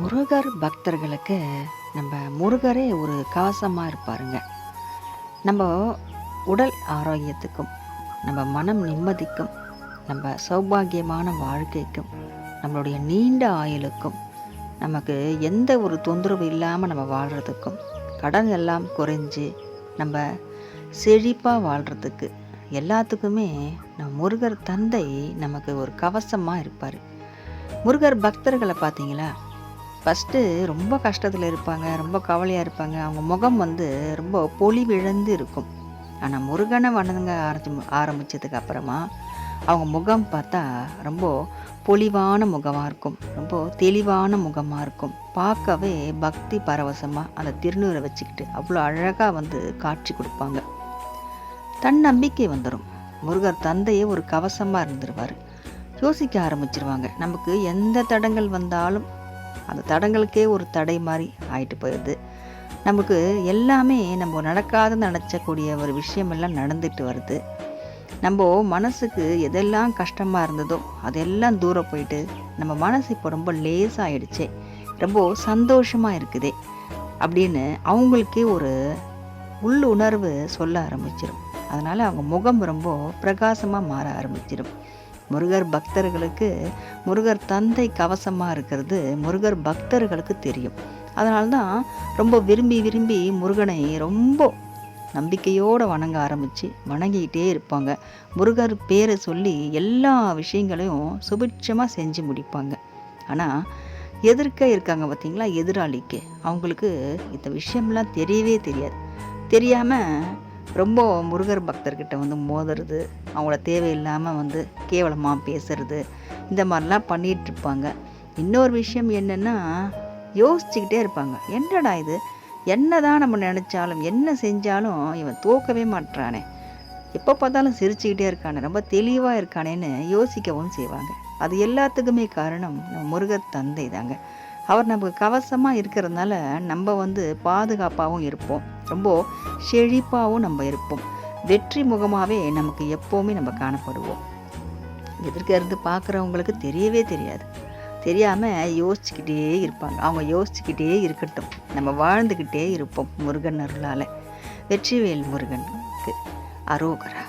முருகர் பக்தர்களுக்கு நம்ம முருகரே ஒரு கவசமாக இருப்பாருங்க. நம்ம உடல் ஆரோக்கியத்துக்கும், நம்ம மனம் நிம்மதிக்கும், நம்ம சௌபாகியமான வாழ்க்கைக்கும், நம்மளுடைய நீண்ட ஆயுளுக்கும், நமக்கு எந்த ஒரு தொந்தரவு இல்லாமல் நம்ம வாழ்கிறதுக்கும், கடன் எல்லாம் குறைஞ்சி நம்ம செழிப்பாக வாழ்கிறதுக்கு எல்லாத்துக்குமே நம்ம முருகர் தந்தை நமக்கு ஒரு கவசமாக இருப்பார். முருகர் பக்தர்களை பார்த்தீங்களா, ஃபஸ்ட்டு ரொம்ப கஷ்டத்தில் இருப்பாங்க, ரொம்ப கவலையாக இருப்பாங்க. அவங்க முகம் ரொம்ப பொலிவிழந்து இருக்கும். ஆனால் முருகனை வணங்க ஆரம்பித்ததுக்கு அப்புறமா அவங்க முகம் பார்த்தா ரொம்ப பொலிவான முகமாக இருக்கும், ரொம்ப தெளிவான முகமாக இருக்கும். பார்க்கவே பக்தி பரவசமாக அந்த திருநூரை வச்சுக்கிட்டு அவ்வளோ அழகாக காட்சி கொடுப்பாங்க. தன்னம்பிக்கை வந்துடும். முருகர் தந்தையே ஒரு கவசமாக இருந்துருவார். யோசிக்க ஆரம்பிச்சிருவாங்க. நமக்கு எந்த தடங்கள் வந்தாலும் அந்த தடங்களுக்கே ஒரு தடை மாதிரி ஆயிட்டு போயிடுது. நமக்கு எல்லாமே நம்ம நடக்காதுன்னு நினச்சக்கூடிய ஒரு விஷயமெல்லாம் நடந்துட்டு வருது. நம்ம மனசுக்கு எதெல்லாம் கஷ்டமாக இருந்ததோ அதெல்லாம் தூரம் போயிட்டு நம்ம மனசு இப்போ ரொம்ப லேசாகிடுச்சே, ரொம்ப சந்தோஷமாக இருக்குதே அப்படின்னு அவங்களுக்கே ஒரு உள்ளுணர்வு சொல்ல ஆரம்பிச்சிடும். அதனால் அவங்க முகம் ரொம்ப பிரகாசமாக மாற ஆரம்பிச்சிடும். முருகர் பக்தர்களுக்கு முருகர் தந்தை கவசமாக இருக்கிறது முருகர் பக்தர்களுக்கு தெரியும். அதனால்தான் ரொம்ப விரும்பி விரும்பி முருகனை ரொம்ப நம்பிக்கையோடு வணங்க ஆரம்பித்து வணங்கிக்கிட்டே இருப்பாங்க. முருகர் பேரை சொல்லி எல்லா விஷயங்களையும் சுபிட்சமாக செஞ்சு முடிப்பாங்க. ஆனால் எதிர்க்க இருக்காங்க பார்த்தீங்களா, எதிராளிக்கு அவங்களுக்கு இந்த விஷயம்லாம் தெரியவே தெரியாது. தெரியாமல் ரொம்ப முருகர் பக்தர்கிட்ட மோதுறது, அவங்கள தேவையில்லாமல் கேவலமாக பேசுறது, இந்த மாதிரிலாம் பண்ணிகிட்ருப்பாங்க. இன்னொரு விஷயம் என்னென்னா, யோசிச்சுக்கிட்டே இருப்பாங்க. என்னடா இது, என்ன தான் நம்ம நினச்சாலும் என்ன செஞ்சாலும் இவன் தோக்கவே மாட்டானே, எப்போ பார்த்தாலும் சிரிச்சுக்கிட்டே இருக்கானே, ரொம்ப தெளிவாக இருக்கானேன்னு யோசிக்கவும் செய்வாங்க. அது எல்லாத்துக்குமே காரணம் நம்ம முருகர் தந்தை தாங்க. அவர் நமக்கு கவசமாக இருக்கிறதுனால நம்ம பாதுகாப்பாகவும் இருப்போம், ரொம்ப செழிப்பாகவும் நம்ம இருப்போம். வெற்றி முகமாகவே நமக்கு எப்போவுமே நம்ம காணப்படுவோம். எதிர்க்க இருந்து பார்க்குறவங்களுக்கு தெரியவே தெரியாது. தெரியாமல் யோசிச்சுக்கிட்டே இருப்பாங்க. அவங்க யோசிச்சுக்கிட்டே இருக்கட்டும், நம்ம வாழ்ந்துக்கிட்டே இருப்போம் முருகன் அருளால். வெற்றிவேல் முருகனுக்கு அரோகரா.